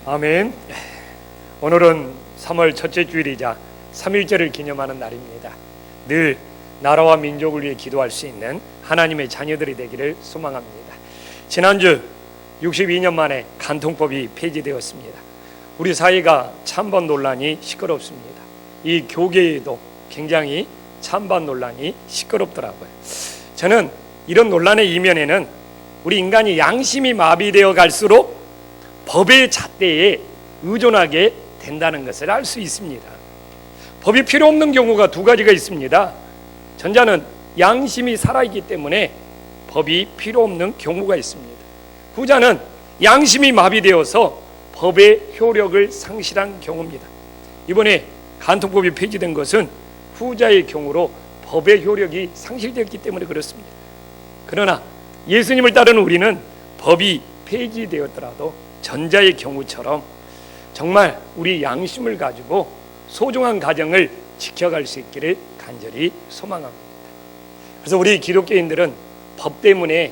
아멘. 오늘은 3월 첫째 주일이자 3.1절을 기념하는 날입니다. 늘 나라와 민족을 위해 기도할 수 있는 하나님의 자녀들이 되기를 소망합니다. 지난주 62년 만에 간통법이 폐지되었습니다. 우리 사회가 찬반 논란이 시끄럽습니다. 이 교계에도 굉장히 찬반 논란이 시끄럽더라고요. 저는 이런 논란의 이면에는 우리 인간이 양심이 마비되어 갈수록 법의 잣대에 의존하게 된다는 것을 알 수 있습니다. 법이 필요 없는 경우가 두 가지가 있습니다. 전자는 양심이 살아있기 때문에 법이 필요 없는 경우가 있습니다. 후자는 양심이 마비되어서 법의 효력을 상실한 경우입니다. 이번에 간통법이 폐지된 것은 후자의 경우로 법의 효력이 상실되었기 때문에 그렇습니다. 그러나 예수님을 따르는 우리는 법이 폐지되었더라도 전자의 경우처럼 정말 우리 양심을 가지고 소중한 가정을 지켜갈 수 있기를 간절히 소망합니다. 그래서 우리 기독교인들은 법 때문에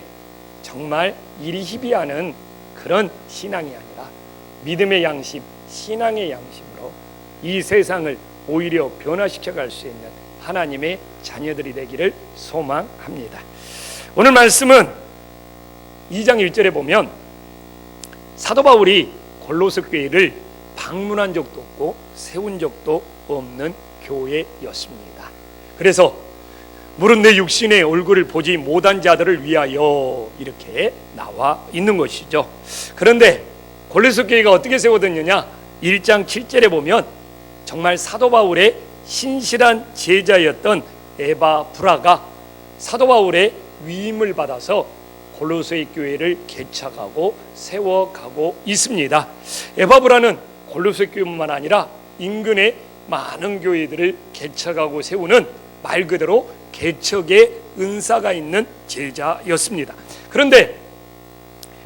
정말 이리 희비하는 그런 신앙이 아니라 믿음의 양심, 신앙의 양심으로 이 세상을 오히려 변화시켜 갈 수 있는 하나님의 자녀들이 되기를 소망합니다. 오늘 말씀은 2장 1절에 보면 사도 바울이 골로새 교회를 방문한 적도 없고 세운 적도 없는 교회였습니다. 그래서 무릇 내 육신의 얼굴을 보지 못한 자들을 위하여 이렇게 나와 있는 것이죠. 그런데 골로새 교회가 어떻게 세워졌느냐? 1장 7절에 보면 정말 사도 바울의 신실한 제자였던 에바브라가 사도 바울의 위임을 받아서 골로새 교회를 개척하고 세워가고 있습니다. 에바브라는 골로새 교회뿐만 아니라 인근의 많은 교회들을 개척하고 세우는 말 그대로 개척의 은사가 있는 제자였습니다. 그런데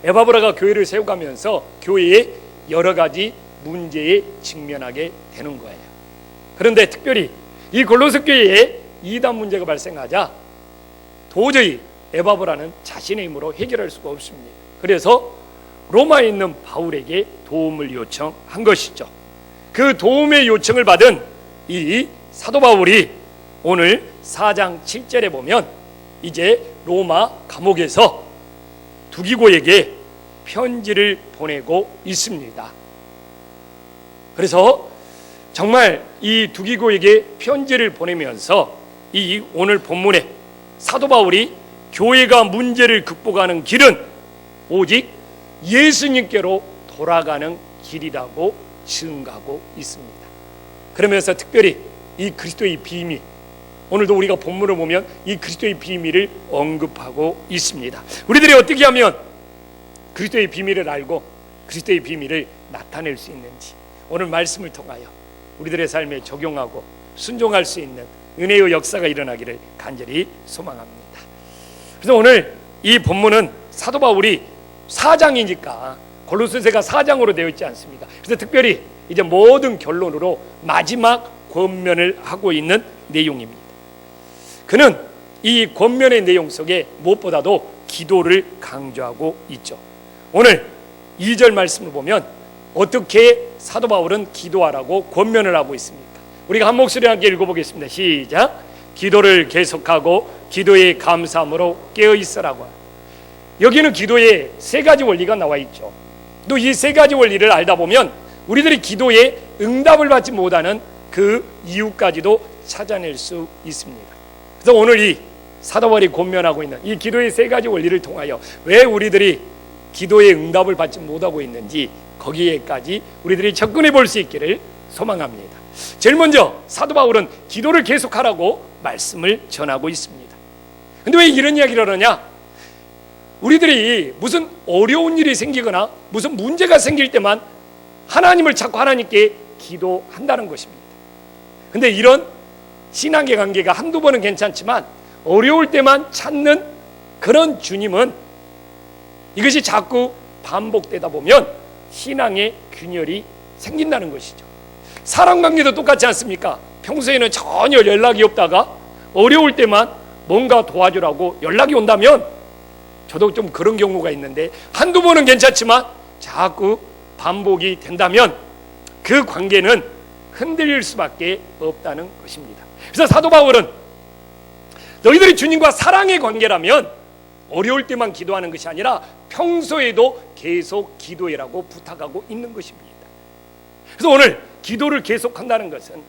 에바브라가 교회를 세워가면서 교회에 여러 가지 문제에 직면하게 되는 거예요. 그런데 특별히 이 골로새 교회에 이단 문제가 발생하자 도저히 에바브라는 자신의 힘으로 해결할 수가 없습니다. 그래서 로마에 있는 바울에게 도움을 요청한 것이죠. 그 도움의 요청을 받은 이 사도 바울이 오늘 4장 7절에 보면 이제 로마 감옥에서 두기고에게 편지를 보내고 있습니다. 그래서 정말 이 두기고에게 편지를 보내면서 이 오늘 본문에 사도 바울이 교회가 문제를 극복하는 길은 오직 예수님께로 돌아가는 길이라고 증가하고 있습니다. 그러면서 특별히 이 그리스도의 비밀, 오늘도 우리가 본문을 보면 이 그리스도의 비밀을 언급하고 있습니다. 우리들이 어떻게 하면 그리스도의 비밀을 알고 그리스도의 비밀을 나타낼 수 있는지 오늘 말씀을 통하여 우리들의 삶에 적용하고 순종할 수 있는 은혜의 역사가 일어나기를 간절히 소망합니다. 그래서 오늘 이 본문은 사도 바울이 4장이니까 골로새서가 4장으로 되어 있지 않습니까? 그래서 특별히 이제 모든 결론으로 마지막 권면을 하고 있는 내용입니다. 그는 이 권면의 내용 속에 무엇보다도 기도를 강조하고 있죠. 오늘 2절 말씀을 보면 어떻게 사도 바울은 기도하라고 권면을 하고 있습니까? 우리가 한 목소리 함께 읽어보겠습니다. 시작. 기도를 계속하고 기도에 감사함으로 깨어있으라고. 여기는 기도에 세 가지 원리가 나와 있죠. 또 이 세 가지 원리를 알다 보면 우리들이 기도에 응답을 받지 못하는 그 이유까지도 찾아낼 수 있습니다. 그래서 오늘 이 사도 바울이 권면하고 있는 이 기도의 세 가지 원리를 통하여 왜 우리들이 기도에 응답을 받지 못하고 있는지 거기에까지 우리들이 접근해 볼 수 있기를 소망합니다. 제일 먼저 사도 바울은 기도를 계속하라고 말씀을 전하고 있습니다. 근데 왜 이런 이야기를 하느냐? 우리들이 무슨 어려운 일이 생기거나 무슨 문제가 생길 때만 하나님을 찾고 하나님께 기도한다는 것입니다. 근데 이런 신앙의 관계가 한두 번은 괜찮지만 어려울 때만 찾는 그런 주님은 이것이 자꾸 반복되다 보면 신앙의 균열이 생긴다는 것이죠. 사람 관계도 똑같지 않습니까? 평소에는 전혀 연락이 없다가 어려울 때만 뭔가 도와주라고 연락이 온다면 저도 좀 그런 경우가 있는데 한두 번은 괜찮지만 자꾸 반복이 된다면 그 관계는 흔들릴 수밖에 없다는 것입니다. 그래서 사도 바울은 너희들이 주님과 사랑의 관계라면 어려울 때만 기도하는 것이 아니라 평소에도 계속 기도해라고 부탁하고 있는 것입니다. 그래서 오늘 기도를 계속한다는 것은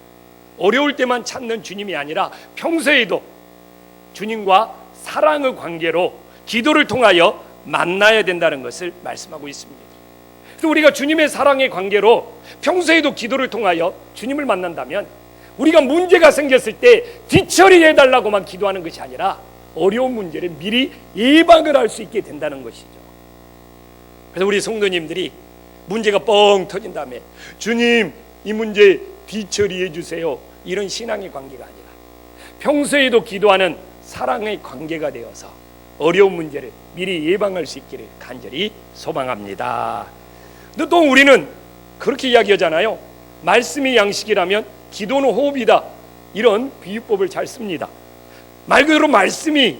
어려울 때만 찾는 주님이 아니라 평소에도 주님과 사랑의 관계로 기도를 통하여 만나야 된다는 것을 말씀하고 있습니다. 그래서 우리가 주님의 사랑의 관계로 평소에도 기도를 통하여 주님을 만난다면 우리가 문제가 생겼을 때 뒤처리해달라고만 기도하는 것이 아니라 어려운 문제를 미리 예방을 할 수 있게 된다는 것이죠. 그래서 우리 성도님들이 문제가 뻥 터진 다음에 주님 이 문제 뒤처리해 주세요, 이런 신앙의 관계가 아니라 평소에도 기도하는 사랑의 관계가 되어서 어려운 문제를 미리 예방할 수 있기를 간절히 소망합니다. 근데 또 우리는 그렇게 이야기하잖아요. 말씀이 양식이라면 기도는 호흡이다, 이런 비유법을 잘 씁니다. 말 그대로 말씀이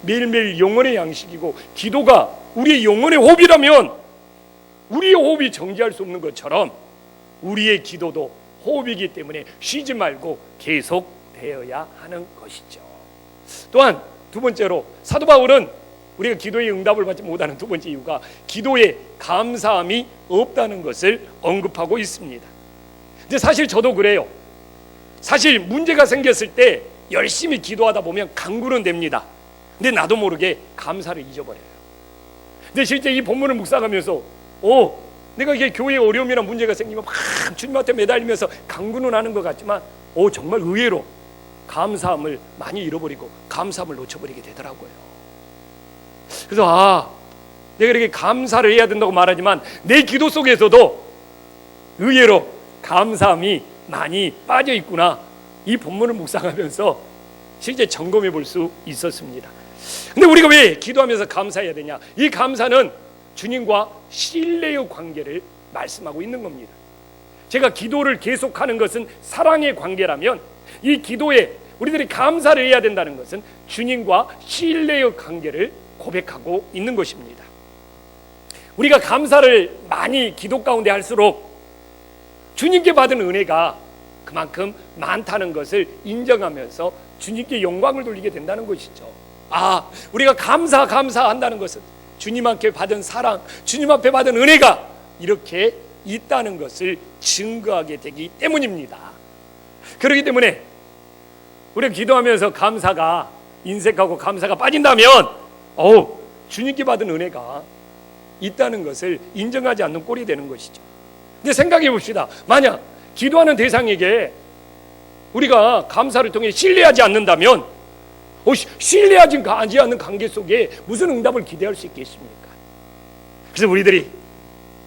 매일매일 영혼의 양식이고 기도가 우리의 영혼의 호흡이라면 우리의 호흡이 정지할 수 없는 것처럼 우리의 기도도 호흡이기 때문에 쉬지 말고 계속 되어야 하는 것이죠. 또한 두 번째로 사도 바울은 우리가 기도의 응답을 받지 못하는 두 번째 이유가 기도에 감사함이 없다는 것을 언급하고 있습니다. 근데 사실 저도 그래요. 사실 문제가 생겼을 때 열심히 기도하다 보면 강구는 됩니다. 근데 나도 모르게 감사를 잊어버려요. 근데 실제 이 본문을 묵상하면서 내가 이게 교회에 어려움이나 문제가 생기면 막 주님한테 매달리면서 강구는 하는 것 같지만 정말 의외로 감사함을 많이 잃어버리고 감사함을 놓쳐버리게 되더라고요. 그래서 내가 이렇게 감사를 해야 된다고 말하지만 내 기도 속에서도 의외로 감사함이 많이 빠져 있구나, 이 본문을 묵상하면서 실제 점검해 볼 수 있었습니다. 근데 우리가 왜 기도하면서 감사해야 되냐? 이 감사는 주님과 신뢰의 관계를 말씀하고 있는 겁니다. 제가 기도를 계속하는 것은 사랑의 관계라면 이 기도에 우리들이 감사를 해야 된다는 것은 주님과 신뢰의 관계를 고백하고 있는 것입니다. 우리가 감사를 많이 기도 가운데 할수록 주님께 받은 은혜가 그만큼 많다는 것을 인정하면서 주님께 영광을 돌리게 된다는 것이죠. 우리가 감사한다는 것은 주님 앞에 받은 사랑, 주님 앞에 받은 은혜가 이렇게 있다는 것을 증거하게 되기 때문입니다. 그렇기 때문에 우리가 기도하면서 감사가 인색하고 감사가 빠진다면 주님께 받은 은혜가 있다는 것을 인정하지 않는 꼴이 되는 것이죠. 근데 생각해 봅시다. 만약 기도하는 대상에게 우리가 감사를 통해 신뢰하지 않는다면 신뢰하지 않는 관계 속에 무슨 응답을 기대할 수 있겠습니까? 그래서 우리들이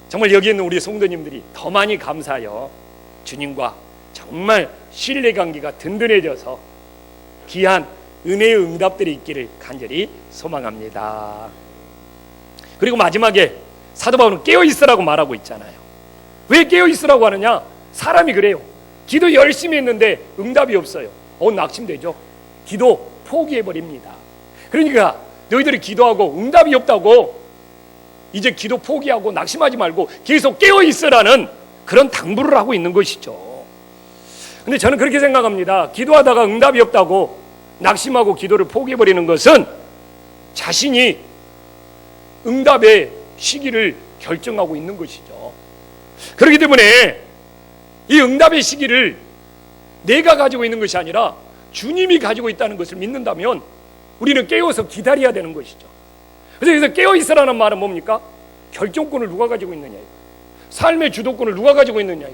정말 여기 있는 우리 성도님들이 더 많이 감사하여 주님과 정말 신뢰관계가 든든해져서 귀한 은혜의 응답들이 있기를 간절히 소망합니다. 그리고 마지막에 사도 바울은 깨어있으라고 말하고 있잖아요. 왜 깨어있으라고 하느냐? 사람이 그래요. 기도 열심히 했는데 응답이 없어요. 낙심되죠. 기도 포기해버립니다. 그러니까 너희들이 기도하고 응답이 없다고 이제 기도 포기하고 낙심하지 말고 계속 깨어있으라는 그런 당부를 하고 있는 것이죠. 근데 저는 그렇게 생각합니다. 기도하다가 응답이 없다고 낙심하고 기도를 포기해버리는 것은 자신이 응답의 시기를 결정하고 있는 것이죠. 그렇기 때문에 이 응답의 시기를 내가 가지고 있는 것이 아니라 주님이 가지고 있다는 것을 믿는다면 우리는 깨어서 기다려야 되는 것이죠. 그래서 깨어있으라는 말은 뭡니까? 결정권을 누가 가지고 있느냐, 삶의 주도권을 누가 가지고 있느냐,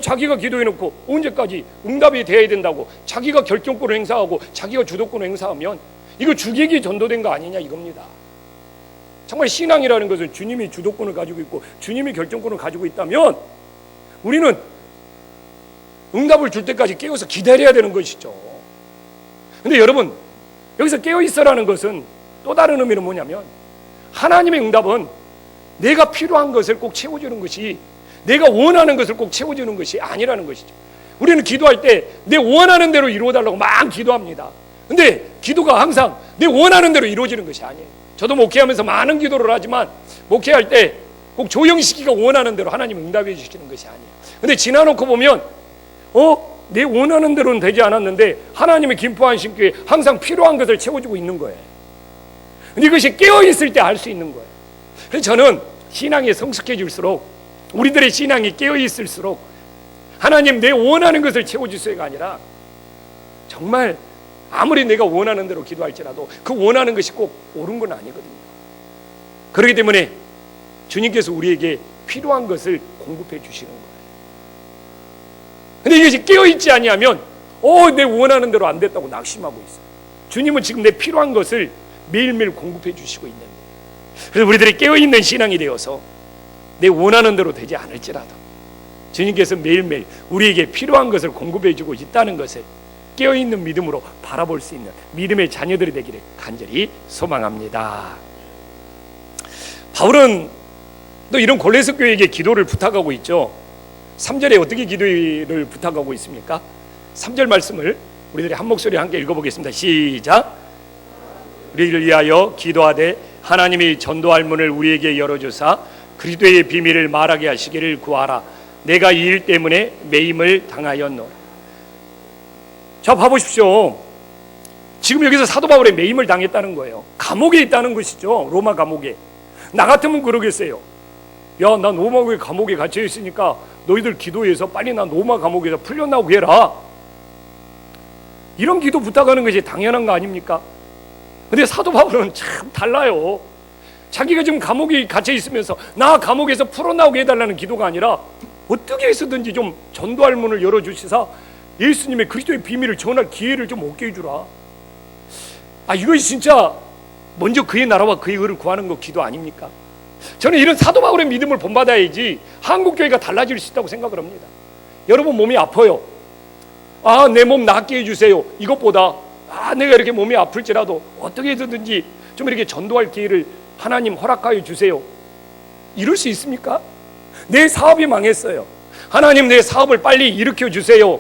자기가 기도해놓고 언제까지 응답이 돼야 된다고 자기가 결정권을 행사하고 자기가 주도권을 행사하면 이거 주객이 전도된 거 아니냐 이겁니다. 정말 신앙이라는 것은 주님이 주도권을 가지고 있고 주님이 결정권을 가지고 있다면 우리는 응답을 줄 때까지 깨어서 기다려야 되는 것이죠. 근데 여러분, 여기서 깨어있으라는 것은 또 다른 의미는 뭐냐면 하나님의 응답은 내가 필요한 것을 꼭 채워주는 것이, 내가 원하는 것을 꼭 채워주는 것이 아니라는 것이죠. 우리는 기도할 때 내 원하는 대로 이루어달라고 막 기도합니다. 근데 기도가 항상 내 원하는 대로 이루어지는 것이 아니에요. 저도 목회하면서 많은 기도를 하지만 목회할 때 꼭 조영식이가 원하는 대로 하나님 응답해 주시는 것이 아니에요. 근데 지나놓고 보면 내 원하는 대로는 되지 않았는데 하나님의 김포한 심교에 항상 필요한 것을 채워주고 있는 거예요. 근데 이것이 깨어있을 때 알 수 있는 거예요. 그래서 저는 신앙이 성숙해질수록, 우리들의 신앙이 깨어있을수록 하나님 내 원하는 것을 채워주세요가 아니라 정말 아무리 내가 원하는 대로 기도할지라도 그 원하는 것이 꼭 옳은 건 아니거든요. 그렇기 때문에 주님께서 우리에게 필요한 것을 공급해 주시는 거예요. 근데 이것이 깨어있지 아니하면 내 원하는 대로 안 됐다고 낙심하고 있어요. 주님은 지금 내 필요한 것을 매일매일 공급해 주시고 있는데, 그래서 우리들이 깨어있는 신앙이 되어서 내 원하는 대로 되지 않을지라도 주님께서 매일매일 우리에게 필요한 것을 공급해 주고 있다는 것을 깨어있는 믿음으로 바라볼 수 있는 믿음의 자녀들이 되기를 간절히 소망합니다. 바울은 또 이런 골로새 교회에게 기도를 부탁하고 있죠. 3절에 어떻게 기도를 부탁하고 있습니까? 3절 말씀을 우리들이 한 목소리 함께 읽어보겠습니다. 시작. 우리를 위하여 기도하되 하나님이 전도할 문을 우리에게 열어주사 그리스도의 비밀을 말하게 하시기를 구하라. 내가 이 일 때문에 매임을 당하였노라. 자, 봐보십시오. 지금 여기서 사도 바울의 매임을 당했다는 거예요. 감옥에 있다는 것이죠. 로마 감옥에. 나 같으면 그러겠어요. 야, 나 로마 감옥에 갇혀 있으니까 너희들 기도해서 빨리 나 로마 감옥에서 풀려나오게 해라. 이런 기도 부탁하는 것이 당연한 거 아닙니까? 근데 사도 바울은 참 달라요. 자기가 지금 감옥에 갇혀 있으면서 나 감옥에서 풀어나오게 해달라는 기도가 아니라 어떻게 해서든지 좀 전도할 문을 열어주시사 예수님의 그리스도의 비밀을 전할 기회를 좀 얻게 해주라. 이것이 진짜 먼저 그의 나라와 그의 의를 구하는 거 기도 아닙니까? 저는 이런 사도 바울의 믿음을 본받아야지 한국교회가 달라질 수 있다고 생각을 합니다. 여러분 몸이 아파요. 내 몸 낫게 해주세요. 이것보다 내가 이렇게 몸이 아플지라도 어떻게 해서든지 좀 이렇게 전도할 기회를 하나님 허락하여 주세요. 이럴 수 있습니까? 내 사업이 망했어요. 하나님 내 사업을 빨리 일으켜 주세요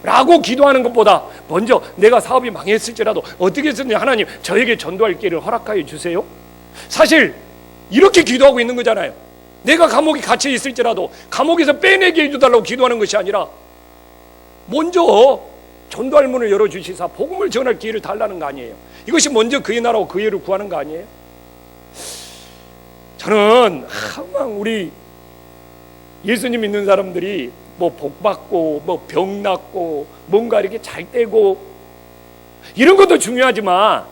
라고 기도하는 것보다 먼저 내가 사업이 망했을지라도 어떻게 해서든지 하나님 저에게 전도할 기회를 허락하여 주세요. 사실 이렇게 기도하고 있는 거잖아요. 내가 감옥에 갇혀 있을지라도 감옥에서 빼내게 해주달라고 기도하는 것이 아니라 먼저 전도할 문을 열어주시사 복음을 전할 기회를 달라는 거 아니에요. 이것이 먼저 그의 나라와 그의 의를 구하는 거 아니에요? 저는 항상 우리 예수님 믿는 사람들이 복받고 병 낫고 뭔가 이렇게 잘 되고 이런 것도 중요하지만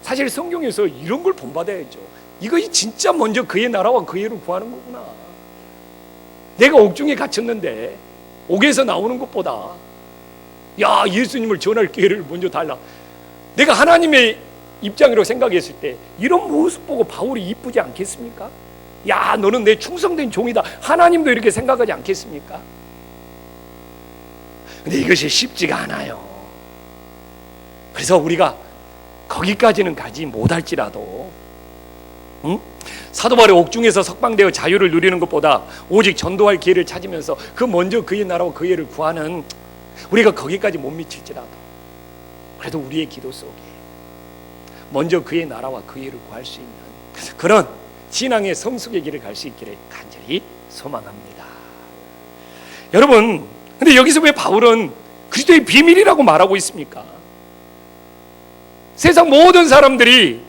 사실 성경에서 이런 걸 본받아야죠. 이것이 진짜 먼저 그의 나라와 그의 의를 구하는 거구나. 내가 옥중에 갇혔는데 옥에서 나오는 것보다 예수님을 전할 기회를 먼저 달라. 내가 하나님의 입장으로 생각했을 때 이런 모습 보고 바울이 이쁘지 않겠습니까? 너는 내 충성된 종이다. 하나님도 이렇게 생각하지 않겠습니까? 근데 이것이 쉽지가 않아요. 그래서 우리가 거기까지는 가지 못할지라도 사도 바울의 옥중에서 석방되어 자유를 누리는 것보다 오직 전도할 기회를 찾으면서 그 먼저 그의 나라와 그의 의를 구하는 우리가 거기까지 못 미칠지라도 그래도 우리의 기도 속에 먼저 그의 나라와 그의 의를 구할 수 있는 그런 신앙의 성숙의 길을 갈 수 있기를 간절히 소망합니다. 여러분, 근데 여기서 왜 바울은 그리스도의 비밀이라고 말하고 있습니까? 세상 모든 사람들이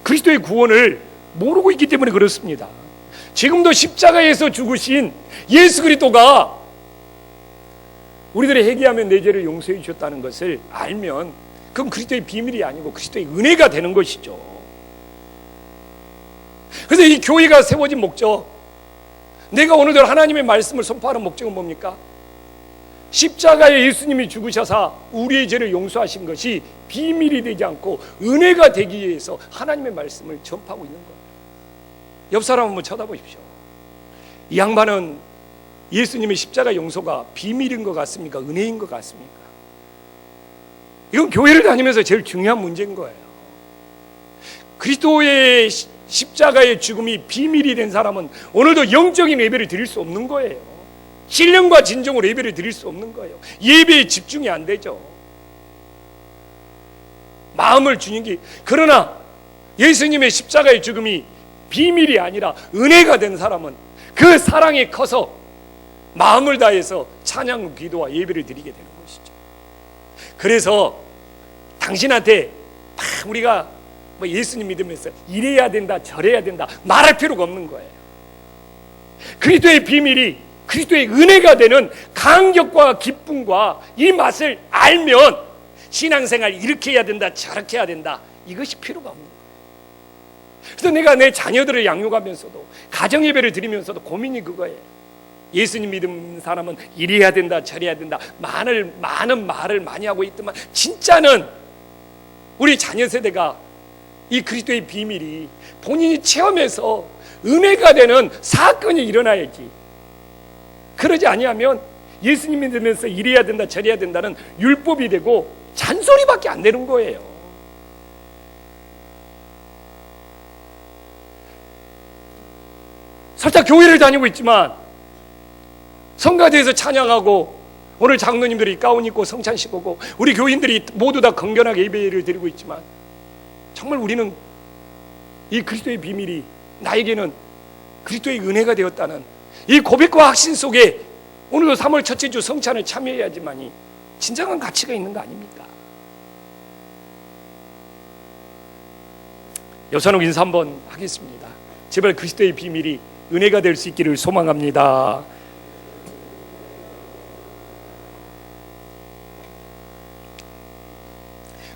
그리스도의 구원을 모르고 있기 때문에 그렇습니다. 지금도 십자가에서 죽으신 예수 그리스도가 우리들의 회개하면 내 죄를 용서해 주셨다는 것을 알면 그건 그리스도의 비밀이 아니고 그리스도의 은혜가 되는 것이죠. 그래서 이 교회가 세워진 목적, 내가 오늘도 하나님의 말씀을 선포하는 목적은 뭡니까? 십자가에 예수님이 죽으셔서 우리의 죄를 용서하신 것이 비밀이 되지 않고 은혜가 되기 위해서 하나님의 말씀을 전파하고 있는 거예요. 옆 사람 한번 쳐다보십시오. 이 양반은 예수님의 십자가 용서가 비밀인 것 같습니까? 은혜인 것 같습니까? 이건 교회를 다니면서 제일 중요한 문제인 거예요. 그리스도의 십자가의 죽음이 비밀이 된 사람은 오늘도 영적인 예배를 드릴 수 없는 거예요. 신령과 진정으로 예배를 드릴 수 없는 거예요. 예배에 집중이 안 되죠. 마음을 주님께. 그러나 예수님의 십자가의 죽음이 비밀이 아니라 은혜가 된 사람은 그 사랑이 커서 마음을 다해서 찬양, 기도와 예배를 드리게 되는 것이죠. 그래서 당신한테 막 우리가 예수님 믿으면서 이래야 된다 저래야 된다 말할 필요가 없는 거예요. 그리스도의 비밀이 그리스도의 은혜가 되는 감격과 기쁨과 이 맛을 알면 신앙생활 이렇게 해야 된다 저렇게 해야 된다 이것이 필요가 없는 거예요. 그래서 내가 내 자녀들을 양육하면서도 가정예배를 드리면서도 고민이 그거예요. 예수님 믿는 사람은 이래야 된다 저래야 된다 많은 말을 많이 하고 있지만 진짜는 우리 자녀 세대가 이 그리스도의 비밀이 본인이 체험해서 은혜가 되는 사건이 일어나야지. 그러지 아니하면 예수님 믿으면서 이래야 된다 저래야 된다는 율법이 되고 잔소리밖에 안 되는 거예요. 설사 교회를 다니고 있지만 성가대에서 찬양하고 오늘 장로님들이 가운 입고 성찬식 오고 우리 교인들이 모두 다 건전하게 예배를 드리고 있지만 정말 우리는 이 그리스도의 비밀이 나에게는 그리스도의 은혜가 되었다는 이 고백과 확신 속에 오늘도 3월 첫째 주 성찬을 참여해야지만이 진정한 가치가 있는 거 아닙니까? 여사놓 인사 한번 하겠습니다. 제발 그리스도의 비밀이 은혜가 될 수 있기를 소망합니다.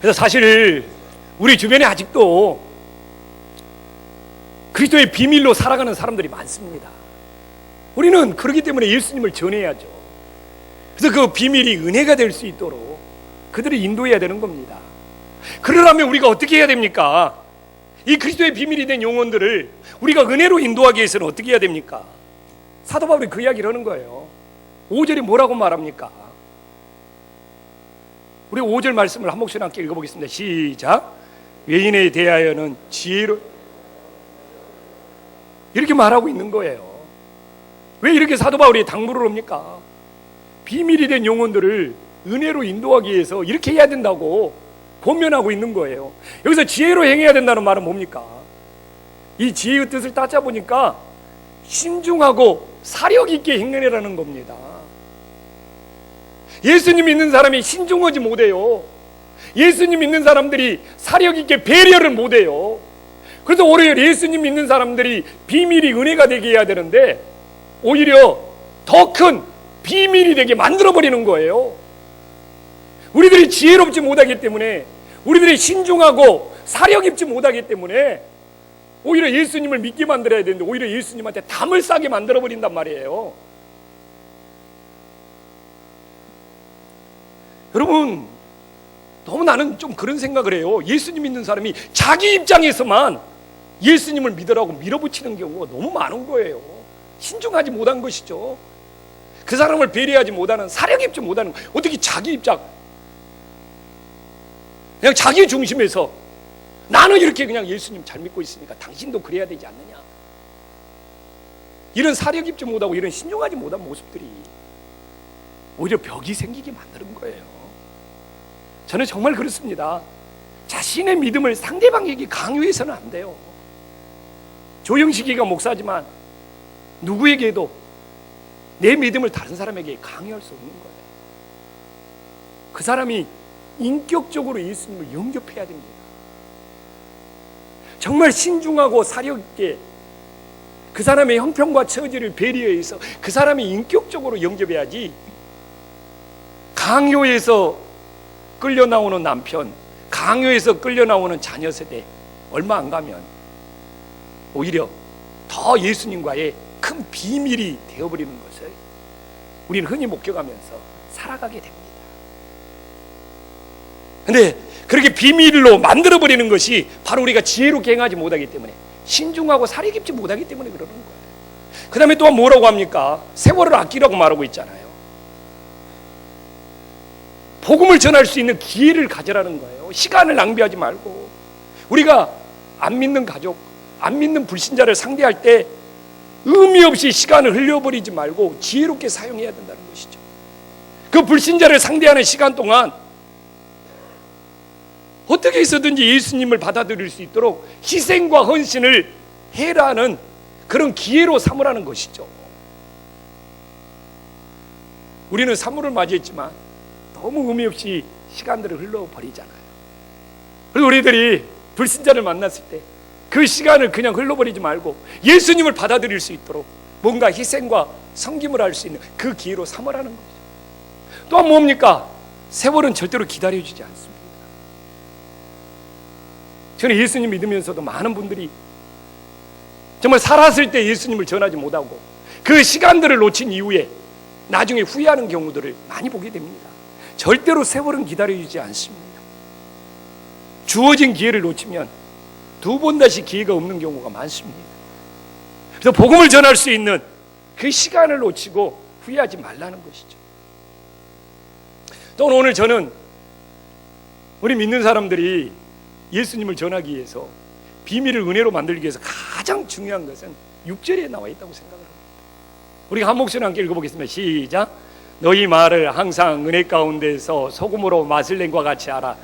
그래서 사실 우리 주변에 아직도 그리스도의 비밀로 살아가는 사람들이 많습니다. 우리는 그렇기 때문에 예수님을 전해야죠. 그래서 그 비밀이 은혜가 될 수 있도록 그들을 인도해야 되는 겁니다. 그러려면 우리가 어떻게 해야 됩니까? 이 그리스도의 비밀이 된 영혼들을 우리가 은혜로 인도하기 위해서는 어떻게 해야 됩니까? 사도 바울이 그 이야기를 하는 거예요. 5절이 뭐라고 말합니까? 우리 5절 말씀을 한 목소리 함께 읽어보겠습니다. 시작. 외인에 대하여는 지혜로 이렇게 말하고 있는 거예요. 왜 이렇게 사도 바울이 당부를 합니까? 비밀이 된 영혼들을 은혜로 인도하기 위해서 이렇게 해야 된다고 권면하고 있는 거예요. 여기서 지혜로 행해야 된다는 말은 뭡니까? 이 지혜의 뜻을 따져보니까 신중하고 사력 있게 행하라는 겁니다. 예수님 믿는 사람이 신중하지 못해요. 예수님 믿는 사람들이 사력 있게 배려를 못해요. 그래서 오히려 예수님 믿는 사람들이 비밀이 은혜가 되게 해야 되는데 오히려 더 큰 비밀이 되게 만들어버리는 거예요. 우리들이 지혜롭지 못하기 때문에 우리들이 신중하고 사력 있지 못하기 때문에 오히려 예수님을 믿게 만들어야 되는데 오히려 예수님한테 담을 싸게 만들어버린단 말이에요. 여러분 너무 나는 좀 그런 생각을 해요. 예수님 믿는 사람이 자기 입장에서만 예수님을 믿으라고 밀어붙이는 경우가 너무 많은 거예요. 신중하지 못한 것이죠. 그 사람을 배려하지 못하는 사력 입지 못하는 어떻게 자기 입장 그냥 자기 중심에서 나는 이렇게 그냥 예수님 잘 믿고 있으니까 당신도 그래야 되지 않느냐 이런 사력 입지 못하고 이런 신중하지 못한 모습들이 오히려 벽이 생기게 만드는 거예요. 저는 정말 그렇습니다. 자신의 믿음을 상대방에게 강요해서는 안 돼요. 조영식이가 목사지만 누구에게도 내 믿음을 다른 사람에게 강요할 수 없는 거예요. 그 사람이 인격적으로 예수님을 영접해야 됩니다. 정말 신중하고 사력 있게 그 사람의 형편과 처지를 배려해서 그 사람이 인격적으로 영접해야지 강요해서 끌려 나오는 남편, 강요해서 끌려 나오는 자녀 세대 얼마 안 가면 오히려 더 예수님과의 큰 비밀이 되어버리는 것을 우리는 흔히 목격하면서 살아가게 됩니다. 근데 그렇게 비밀로 만들어버리는 것이 바로 우리가 지혜롭게 행하지 못하기 때문에 신중하고 사리 깊지 못하기 때문에 그러는 거예요. 그 다음에 또한 뭐라고 합니까? 세월을 아끼라고 말하고 있잖아요. 복음을 전할 수 있는 기회를 가져라는 거예요. 시간을 낭비하지 말고 우리가 안 믿는 가족, 안 믿는 불신자를 상대할 때 의미 없이 시간을 흘려버리지 말고 지혜롭게 사용해야 된다는 것이죠. 그 불신자를 상대하는 시간 동안 어떻게 해서든지 예수님을 받아들일 수 있도록 희생과 헌신을 해라는 그런 기회로 삼으라는 것이죠. 우리는 산물을 맞이했지만 너무 의미 없이 시간들을 흘러버리잖아요. 그리고 우리들이 불신자를 만났을 때 그 시간을 그냥 흘러버리지 말고 예수님을 받아들일 수 있도록 뭔가 희생과 섬김을 할 수 있는 그 기회로 삼으라는 거죠. 또한 뭡니까? 세월은 절대로 기다려주지 않습니다. 저는 예수님 믿으면서도 많은 분들이 정말 살았을 때 예수님을 전하지 못하고 그 시간들을 놓친 이후에 나중에 후회하는 경우들을 많이 보게 됩니다. 절대로 세월은 기다려주지 않습니다. 주어진 기회를 놓치면 두 번 다시 기회가 없는 경우가 많습니다. 그래서 복음을 전할 수 있는 그 시간을 놓치고 후회하지 말라는 것이죠. 또 오늘 저는 우리 믿는 사람들이 예수님을 전하기 위해서 비밀을 은혜로 만들기 위해서 가장 중요한 것은 6절에 나와 있다고 생각을 합니다. 우리가 한 목소리 함께 읽어보겠습니다. 시작. 너희 말을 항상 은혜 가운데서 소금으로 맛을 낸 것과 같이 하라.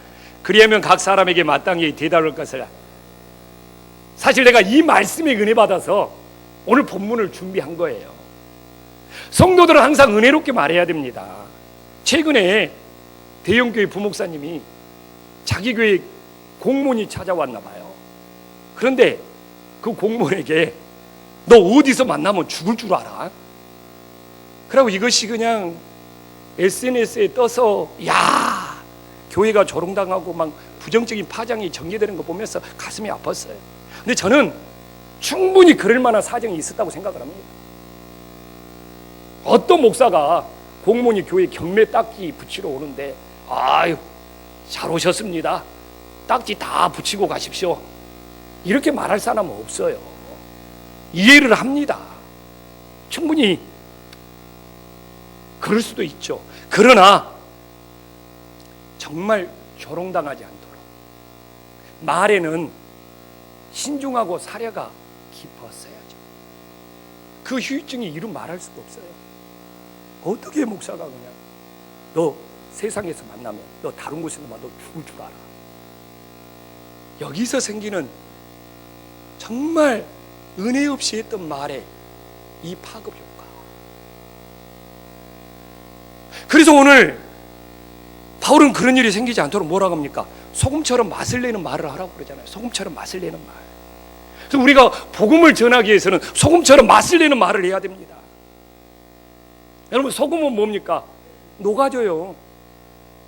그리하면 각 사람에게 마땅히 대답할 것을. 사실 내가 이 말씀에 은혜 받아서 오늘 본문을 준비한 거예요. 성도들은 항상 은혜롭게 말해야 됩니다. 최근에 대형교회 부목사님이 자기 교회 공무원이 찾아왔나 봐요. 그런데 그 공무원에게 너 어디서 만나면 죽을 줄 알아? 그리고 이것이 그냥 SNS에 떠서 야 교회가 조롱당하고 막 부정적인 파장이 전개되는 거 보면서 가슴이 아팠어요. 근데 저는 충분히 그럴 만한 사정이 있었다고 생각을 합니다. 어떤 목사가 공무원이 교회 경매 딱지 붙이러 오는데 아유 잘 오셨습니다. 딱지 다 붙이고 가십시오. 이렇게 말할 사람은 없어요. 이해를 합니다. 충분히 그럴 수도 있죠. 그러나 정말 조롱당하지 않도록 말에는 신중하고 사려가 깊었어야죠. 그 후유증이 이루 말할 수가 없어요. 어떻게 목사가 그냥 너 세상에서 만나면 너 다른 곳에서 만나도 죽을 줄 알아. 여기서 생기는 정말 은혜 없이 했던 말에 이 파급 효과. 그래서 오늘 바울은 그런 일이 생기지 않도록 뭐라고 합니까? 소금처럼 맛을 내는 말을 하라고 그러잖아요. 소금처럼 맛을 내는 말. 그래서 우리가 복음을 전하기 위해서는 소금처럼 맛을 내는 말을 해야 됩니다. 여러분 소금은 뭡니까? 녹아져요.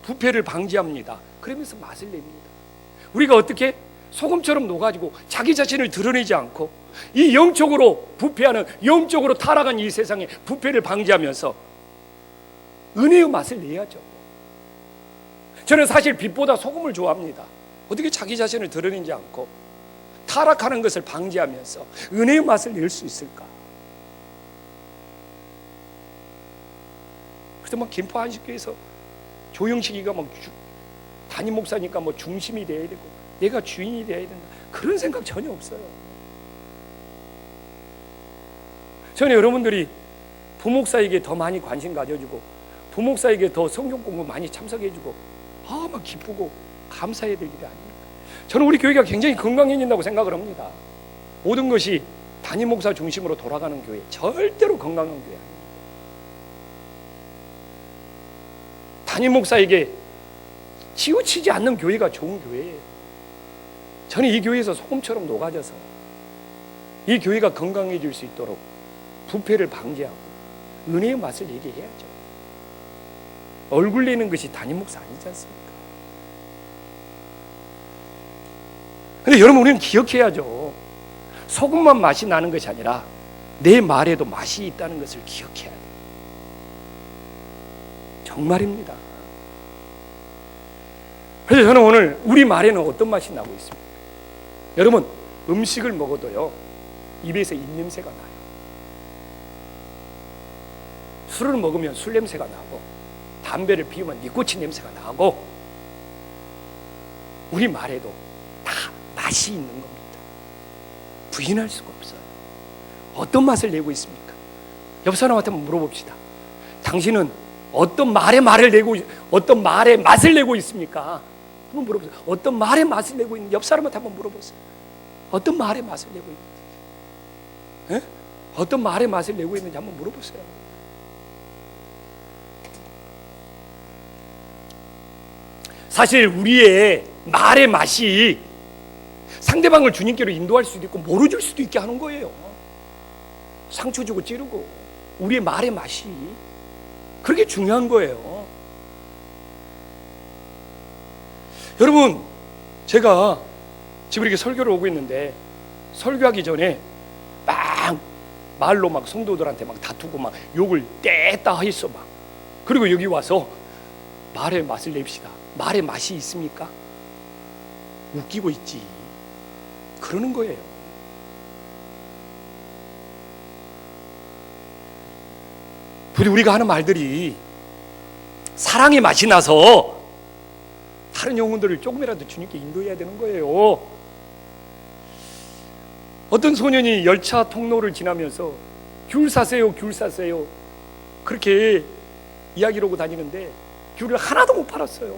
부패를 방지합니다. 그러면서 맛을 냅니다. 우리가 어떻게 소금처럼 녹아지고 자기 자신을 드러내지 않고 이 영적으로 부패하는 영적으로 타락한 이 세상에 부패를 방지하면서 은혜의 맛을 내야죠. 저는 사실 빛보다 소금을 좋아합니다. 어떻게 자기 자신을 드러내지 않고 타락하는 것을 방지하면서 은혜의 맛을 낼 수 있을까? 그래서 막 김포 한식교에서 조영식이가 막 담임 목사니까 뭐 중심이 돼야 되고 내가 주인이 돼야 된다. 그런 생각 전혀 없어요. 저는 여러분들이 부목사에게 더 많이 관심 가져주고 부목사에게 더 성경 공부 많이 참석해주고 막 기쁘고 감사해야 될 일이 아닙니까? 저는 우리 교회가 굉장히 건강해진다고 생각을 합니다. 모든 것이 담임 목사 중심으로 돌아가는 교회, 절대로 건강한 교회 아닙니다. 담임 목사에게 치우치지 않는 교회가 좋은 교회예요. 저는 이 교회에서 소금처럼 녹아져서 이 교회가 건강해질 수 있도록 부패를 방지하고 은혜의 맛을 내게 해야죠. 얼굴 내는 것이 담임 목사 아니지 않습니까? 근데 여러분 우리는 기억해야죠. 소금만 맛이 나는 것이 아니라 내 말에도 맛이 있다는 것을 기억해야 돼요. 정말입니다. 그래서 저는 오늘 우리 말에는 어떤 맛이 나고 있습니까? 여러분 음식을 먹어도요 입에서 입냄새가 나요. 술을 먹으면 술 냄새가 나고 담배를 피우면 니코틴 냄새가 나고 우리 말에도 다 맛이 있는 겁니다. 부인할 수가 없어요. 어떤 맛을 내고 있습니까? 옆 사람한테 한번 물어봅시다. 당신은 어떤 말의 맛을 내고 있습니까? 한번 물어보세요. 어떤 말의 맛을 내고 있는지 옆 사람한테 한번 물어보세요. 어떤 말의 맛을 내고 있는지. 에? 어떤 말의 맛을 내고 있는지 한번 물어보세요. 사실 우리의 말의 맛이 상대방을 주님께로 인도할 수도 있고 멀어질 수도 있게 하는 거예요. 상처 주고 찌르고 우리의 말의 맛이 그렇게 중요한 거예요. 여러분, 제가 지금 이렇게 설교를 오고 있는데 설교하기 전에 막 말로 막 성도들한테 막 다투고 막 욕을 떼다 했어 막. 그리고 여기 와서 말의 맛을 냅시다. 말의 맛이 있습니까? 웃기고 있지. 그러는 거예요. 부디 우리가 하는 말들이 사랑의 맛이 나서 다른 영혼들을 조금이라도 주님께 인도해야 되는 거예요. 어떤 소년이 열차 통로를 지나면서 귤 사세요, 귤 사세요 그렇게 이야기를 하고 다니는데 귤을 하나도 못 팔았어요.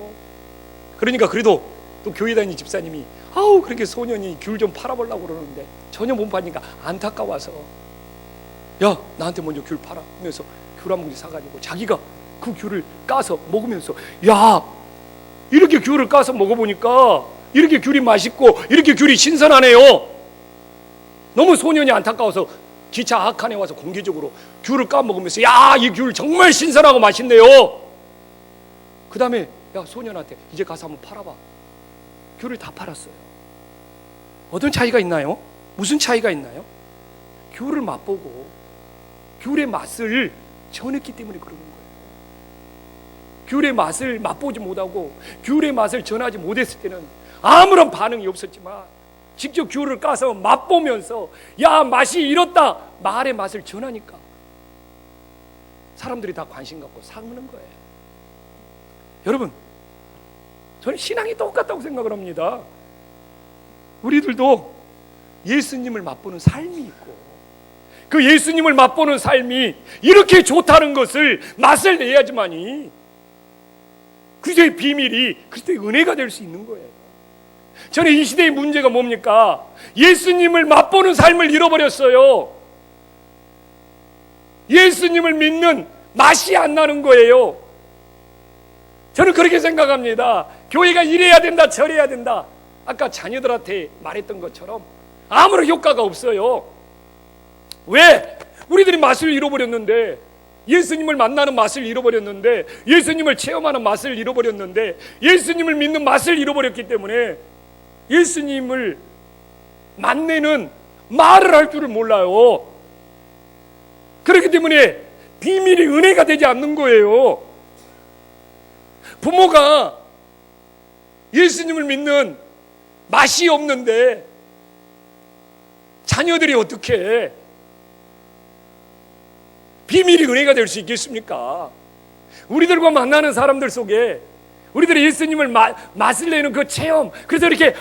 그러니까 그래도 또 교회 다니는 집사님이 아우 그렇게 소년이 귤 좀 팔아보려고 그러는데 전혀 못 파니까 안타까워서 야 나한테 먼저 귤 팔아 하면서 귤 한 뭉치 사가지고 자기가 그 귤을 까서 먹으면서 야 이렇게 귤을 까서 먹어보니까 이렇게 귤이 맛있고 이렇게 귤이 신선하네요. 너무 소년이 안타까워서 기차 악한에 와서 공개적으로 귤을 까 먹으면서 야 이 귤 정말 신선하고 맛있네요. 그 다음에 야 소년한테 이제 가서 한번 팔아봐. 귤을 다 팔았어요. 어떤 차이가 있나요? 무슨 차이가 있나요? 귤을 맛보고 귤의 맛을 전했기 때문에 그러는 거예요. 귤의 맛을 맛보지 못하고 귤의 맛을 전하지 못했을 때는 아무런 반응이 없었지만 직접 귤을 까서 맛보면서 야 맛이 이렇다 말의 맛을 전하니까 사람들이 다 관심 갖고 사는 거예요. 여러분, 저는 신앙이 똑같다고 생각을 합니다. 우리들도 예수님을 맛보는 삶이 있고 그 예수님을 맛보는 삶이 이렇게 좋다는 것을 맛을 내야지만이 그리스도의 비밀이 그리스도의 은혜가 될 수 있는 거예요. 저는 이 시대의 문제가 뭡니까? 예수님을 맛보는 삶을 잃어버렸어요. 예수님을 믿는 맛이 안 나는 거예요. 저는 그렇게 생각합니다. 교회가 이래야 된다 저래야 된다 아까 자녀들한테 말했던 것처럼 아무런 효과가 없어요. 왜? 우리들이 맛을 잃어버렸는데 예수님을 만나는 맛을 잃어버렸는데 예수님을 체험하는 맛을 잃어버렸는데 예수님을 믿는 맛을 잃어버렸기 때문에 예수님을 만나는 말을 할 줄을 몰라요. 그렇기 때문에 비밀이 은혜가 되지 않는 거예요. 부모가 예수님을 믿는 맛이 없는데 자녀들이 어떻게 비밀이 은혜가 될 수 있겠습니까? 우리들과 만나는 사람들 속에 우리들이 예수님을 맛을 내는 그 체험, 그래서 이렇게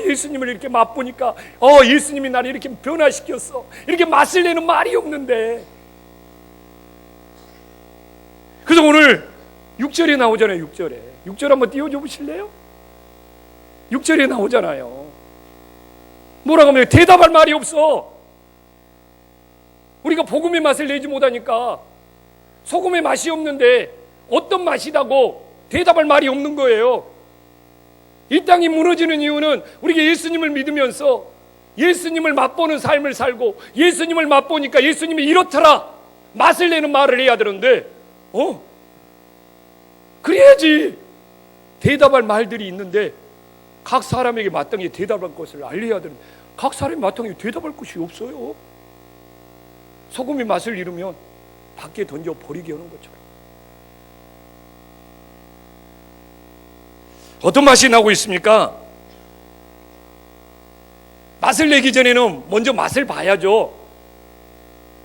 예수님을 이렇게 맛보니까 예수님이 나를 이렇게 변화시켰어 이렇게 맛을 내는 말이 없는데 그래서 오늘 6절에 나오잖아요. 6절 한번 띄워줘 보실래요? 6절에 나오잖아요. 뭐라고 하면 대답할 말이 없어. 우리가 복음의 맛을 내지 못하니까 소금의 맛이 없는데 어떤 맛이다고 대답할 말이 없는 거예요. 이 땅이 무너지는 이유는 우리가 예수님을 믿으면서 예수님을 맛보는 삶을 살고 예수님을 맛보니까 예수님이 이렇더라 맛을 내는 말을 해야 되는데 그래야지 대답할 말들이 있는데 각 사람에게 마땅히 대답할 것을 알려야 되는데 각 사람이 마땅히 대답할 것이 없어요. 소금이 맛을 잃으면 밖에 던져 버리게 하는 것처럼. 어떤 맛이 나고 있습니까? 맛을 내기 전에는 먼저 맛을 봐야죠.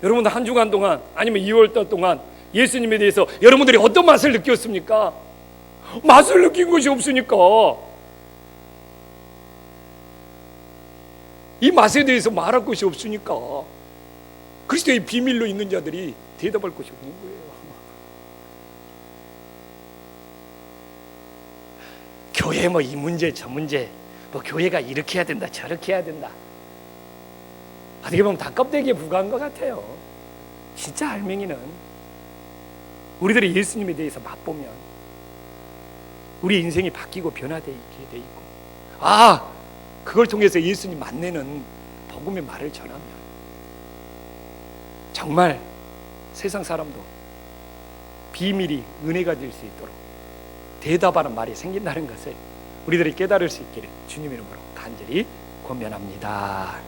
여러분들 한 주간 동안 아니면 2월달 동안 예수님에 대해서 여러분들이 어떤 맛을 느꼈습니까? 맛을 느낀 것이 없으니까 이 맛에 대해서 말할 것이 없으니까 그리스도의 비밀로 있는 자들이 대답할 것이 없는 거예요. 교회 뭐 이 문제 저 문제 뭐 교회가 이렇게 해야 된다 저렇게 해야 된다 어떻게 보면 다 껍데기에 불과한 것 같아요. 진짜 알맹이는 우리들이 예수님에 대해서 맛보면 우리 인생이 바뀌고 변화되게 돼 있고, 그걸 통해서 예수님 만나는 복음의 말을 전하면 정말 세상 사람도 비밀이 은혜가 될 수 있도록 대답하는 말이 생긴다는 것을 우리들이 깨달을 수 있기를 주님의 이름으로 간절히 권면합니다.